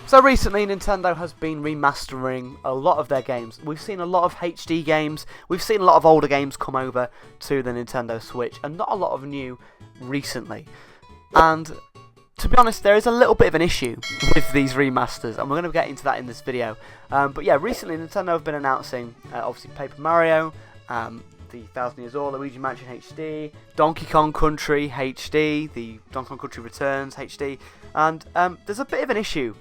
So recently Nintendo has been remastering a lot of their games. We've seen a lot of HD games, we've seen a lot of older games come over to the Nintendo Switch, and not a lot of new recently. And to be honest, there is a little bit of an issue with these remasters, and we're going to get into that in this video. But yeah, recently Nintendo have been announcing, obviously, Paper Mario, the 1000 Years Old, Luigi Mansion HD, Donkey Kong Country HD, the Donkey Kong Country Returns HD, and there's a bit of an issue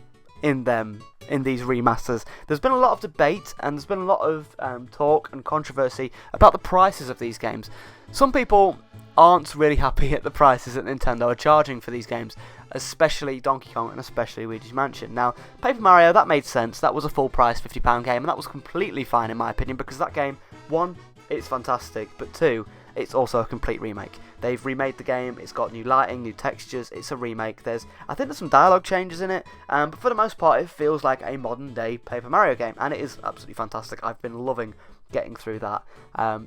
in these remasters. There's been a lot of debate and there's been a lot of talk and controversy about the prices of these games. Some people aren't really happy at the prices that Nintendo are charging for these games, especially Donkey Kong and especially Luigi's Mansion. Now, Paper Mario, that made sense. That was a full price £50 game, and that was completely fine in my opinion, because that game, one, it's fantastic, but two, it's also a complete remake. They've remade the game, it's got new lighting, new textures, it's a remake. I think there's some dialogue changes in it, but for the most part it feels like a modern day Paper Mario game, and it is absolutely fantastic. I've been loving getting through that.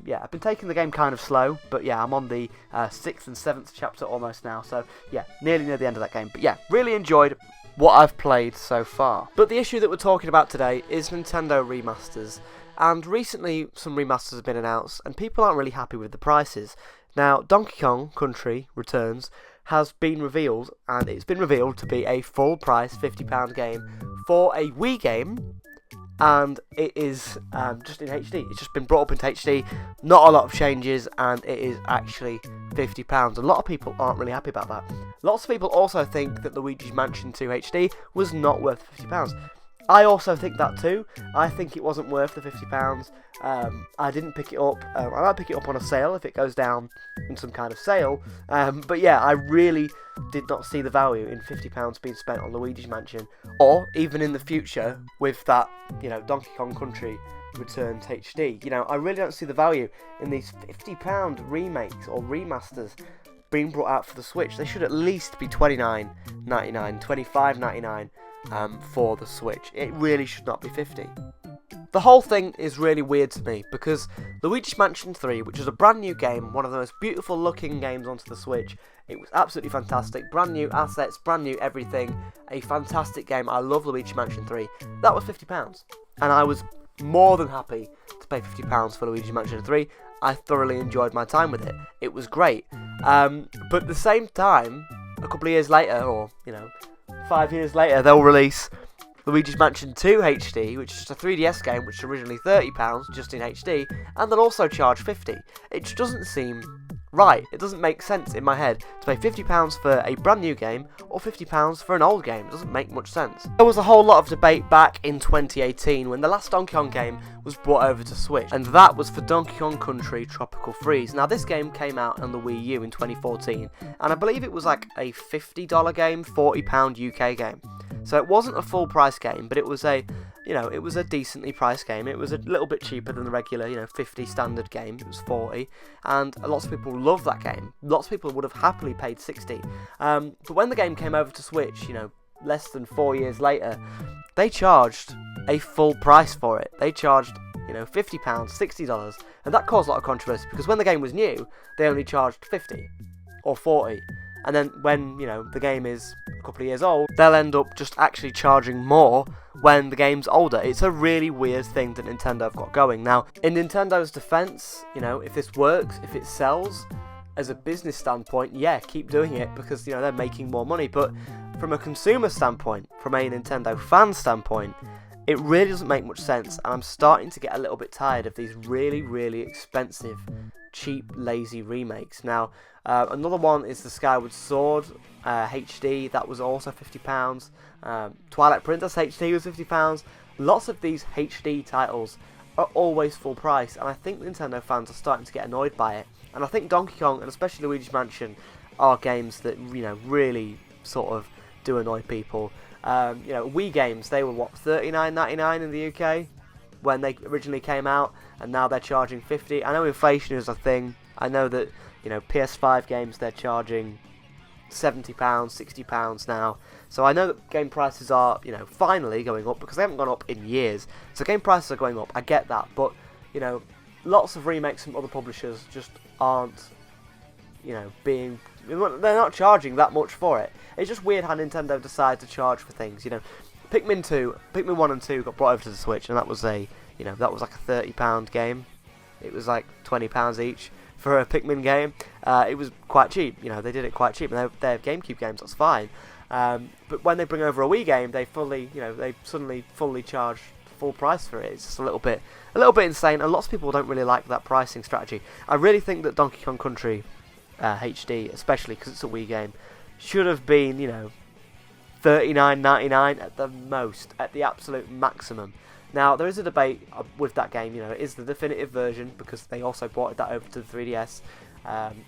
Yeah, I've been taking the game kind of slow, but yeah, I'm on the 6th and 7th chapter almost now, so yeah, nearly near the end of that game. But yeah, really enjoyed what I've played so far. But the issue that we're talking about today is Nintendo remasters. And recently some remasters have been announced and people aren't really happy with the prices. Now, Donkey Kong Country Returns has been revealed, and it's been revealed to be a full price £50 game for a Wii game, and it is just in HD. It's just been brought up into HD, not a lot of changes, and it is actually £50. A lot of people aren't really happy about that. Lots of people also think that Luigi's Mansion 2 HD was not worth £50. I also think that too. I think it wasn't worth the £50. I didn't pick it up. I might pick it up on a sale if it goes down in some kind of sale. But yeah, I really did not see the value in £50 being spent on Luigi's Mansion, or even in the future with that, Donkey Kong Country Returns HD. I really don't see the value in these £50 remakes or remasters being brought out for the Switch. They should at least be $29.99, $25.99. For the Switch. It really should not be 50. The whole thing is really weird to me because Luigi's Mansion 3, which is a brand new game, one of the most beautiful looking games onto the Switch, it was absolutely fantastic, brand new assets, brand new everything, a fantastic game. I love Luigi's Mansion 3. That was £50, and I was more than happy to pay £50 for Luigi's Mansion 3. I thoroughly enjoyed my time with it. It was great. But at the same time, a couple of years later, or 5 years later, they'll release Luigi's Mansion 2 HD, which is just a 3DS game, which is originally £30 just in HD, and they'll also charge £50. It just doesn't seem right. It doesn't make sense in my head to pay £50 for a brand new game or £50 for an old game. It doesn't make much sense. There was a whole lot of debate back in 2018 when the last Donkey Kong game was brought over to Switch, and that was for Donkey Kong Country Tropical Freeze. Now, this game came out on the Wii U in 2014, and I believe it was like a $50 game, £40 UK game. So it wasn't a full price game, but it was a it was a decently priced game. It was a little bit cheaper than the regular, 50 standard game. It was 40, and lots of people loved that game. Lots of people would have happily paid 60. But when the game came over to Switch, less than 4 years later, they charged a full price for it. They charged, £50, $60, and that caused a lot of controversy because when the game was new, they only charged 50 or 40. And then when, the game is a couple of years old, they'll end up just actually charging more when the game's older. It's a really weird thing that Nintendo have got going. Now, in Nintendo's defense, if this works, if it sells, as a business standpoint, yeah, keep doing it because, they're making more money. But from a consumer standpoint, from a Nintendo fan standpoint, it really doesn't make much sense. And I'm starting to get a little bit tired of these really, really expensive, cheap, lazy remakes. Now, another one is the Skyward Sword HD. That was also £50. Twilight Princess HD was £50. Lots of these HD titles are always full price, and I think Nintendo fans are starting to get annoyed by it. And I think Donkey Kong and especially Luigi's Mansion are games that really sort of do annoy people. Wii games, they were what, $39.99 in the UK when they originally came out, and now they're charging 50. I know inflation is a thing. I know that PS5 games, they're charging £70, £60 now. So I know that game prices are, finally going up because they haven't gone up in years. So game prices are going up. I get that, but lots of remakes from other publishers just aren't, they're not charging that much for it. It's just weird how Nintendo decide to charge for things. Pikmin 1 and 2 got brought over to the Switch, and that was like a £30 game. It was like £20 each for a Pikmin game. It was quite cheap. They did it quite cheap, and they're GameCube games. That's fine. But when they bring over a Wii game, they suddenly fully charge full price for it. It's just a little bit insane, and lots of people don't really like that pricing strategy. I really think that Donkey Kong Country HD, especially because it's a Wii game, should have been $39.99 at the most, at the absolute maximum. Now there is a debate with that game. It is the definitive version because they also brought that over to the 3DS.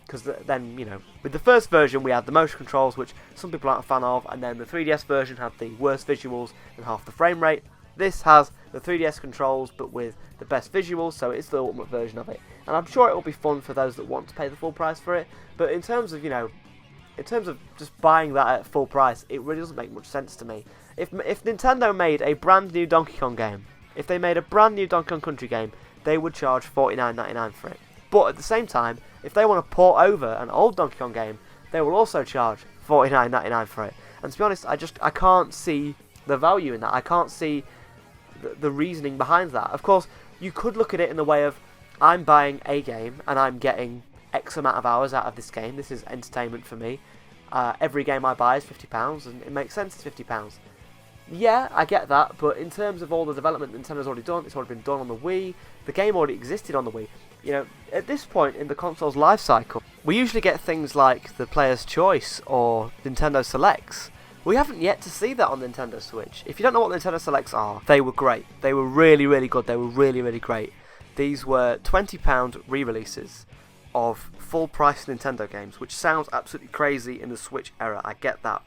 Because then, with the first version we had the motion controls, which some people aren't a fan of, and then the 3DS version had the worst visuals and half the frame rate. This has the 3DS controls, but with the best visuals, so it's the ultimate version of it. And I'm sure it will be fun for those that want to pay the full price for it. But in terms of, just buying that at full price, it really doesn't make much sense to me. If Nintendo made a brand new Donkey Kong game, if they made a brand new Donkey Kong Country game, they would charge $49.99 for it. But at the same time, if they want to port over an old Donkey Kong game, they will also charge $49.99 for it. And to be honest, I can't see the value in that. I can't see the reasoning behind that. Of course, you could look at it in the way of, I'm buying a game and I'm getting X amount of hours out of this game. This is entertainment for me. Every game I buy is £50, and it makes sense it's £50. Yeah, I get that, but in terms of all the development Nintendo's already done, it's already been done on the Wii. The game already existed on the Wii. At this point in the console's life cycle, we usually get things like the Player's Choice or Nintendo Selects. We haven't yet to see that on Nintendo Switch. If you don't know what Nintendo Selects are, they were great. They were really, really good. They were really, really great. These were £20 re-releases of full-price Nintendo games, which sounds absolutely crazy in the Switch era. I get that.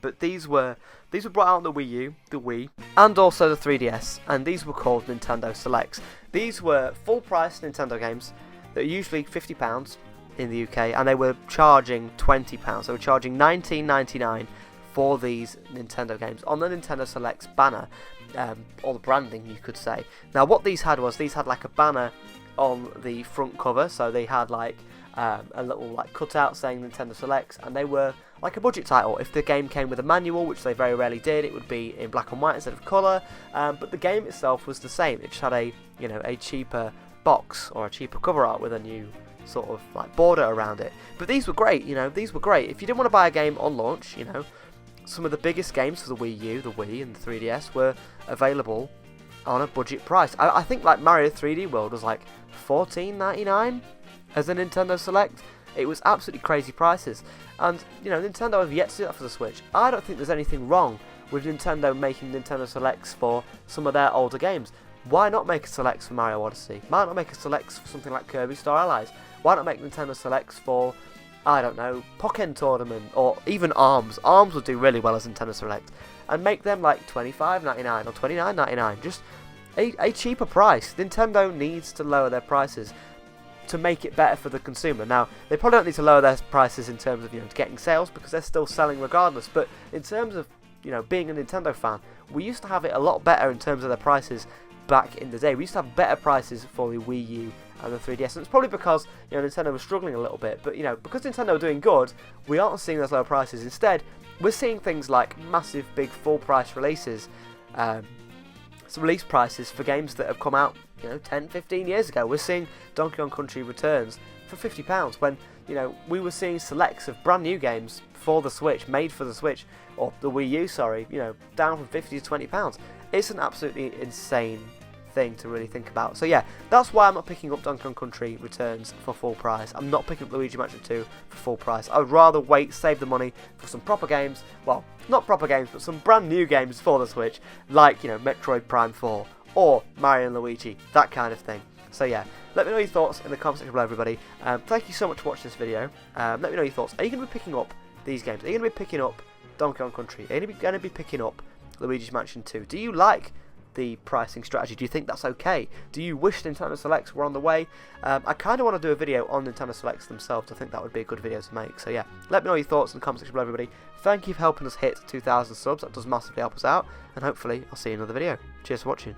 But these were brought out on the Wii U, the Wii, and also the 3DS, and these were called Nintendo Selects. These were full-price Nintendo games that are usually £50 in the UK, and they were charging £20. They were charging $19.99 for these Nintendo games on the Nintendo Selects banner, or the branding, you could say. Now, what these had like a banner on the front cover, so they had like a little cutout saying Nintendo Selects, and they were like a budget title. If the game came with a manual, which they very rarely did, it would be in black and white instead of colour. But the game itself was the same. It just had a cheaper box or a cheaper cover art with a new sort of border around it. But these were great. These were great. If you didn't want to buy a game on launch, some of the biggest games for the Wii U, the Wii, and the 3DS were available on a budget price. I think Mario 3D World was like $14.99 as a Nintendo Select. It was absolutely crazy prices, and Nintendo have yet to do that for the Switch. I don't think there's anything wrong with Nintendo making Nintendo Selects for some of their older games. Why not make a Selects for Mario Odyssey? Why not make a Selects for something like Kirby Star Allies? Why not make Nintendo Selects for, I don't know, Pokken Tournament, or even ARMS? ARMS would do really well as Nintendo Select, and make them like $25.99 or $29.99, just a cheaper price. Nintendo needs to lower their prices to make it better for the consumer. Now, they probably don't need to lower their prices in terms of getting sales, because they're still selling regardless, but in terms of being a Nintendo fan, we used to have it a lot better in terms of their prices back in the day. We used to have better prices for the Wii U and the 3DS, and it's probably because Nintendo was struggling a little bit, but because Nintendo were doing good, we aren't seeing those lower prices. Instead, we're seeing things like massive big full price releases, release prices for games that have come out 10, 15 years ago. We're seeing Donkey Kong Country Returns for £50 when we were seeing selects of brand new games for the Switch, made for the Switch, or the Wii U, sorry, down from £50 to £20. It's an absolutely insane thing to really think about. So yeah, that's why I'm not picking up Donkey Kong Country Returns for full price. I'm not picking up Luigi Mansion 2 for full price. I would rather wait, save the money for some proper games, well, not proper games, but some brand new games for the Switch, like Metroid Prime 4 or Mario and Luigi, that kind of thing. So yeah, let me know your thoughts in the comment section below, everybody. Thank you so much for watching this video. Let me know your thoughts. Are you going to be picking up these games? Are you going to be picking up Donkey Kong Country? Are you going to be picking up Luigi's Mansion 2? Do you like the pricing strategy? Do you think that's okay? Do you wish Nintendo Selects were on the way? I kind of want to do a video on Nintendo Selects themselves. I think that would be a good video to make. So yeah, let me know your thoughts in the comment section below, everybody. Thank you for helping us hit 2,000 subs. That does massively help us out, and hopefully I'll see you in another video. Cheers for watching.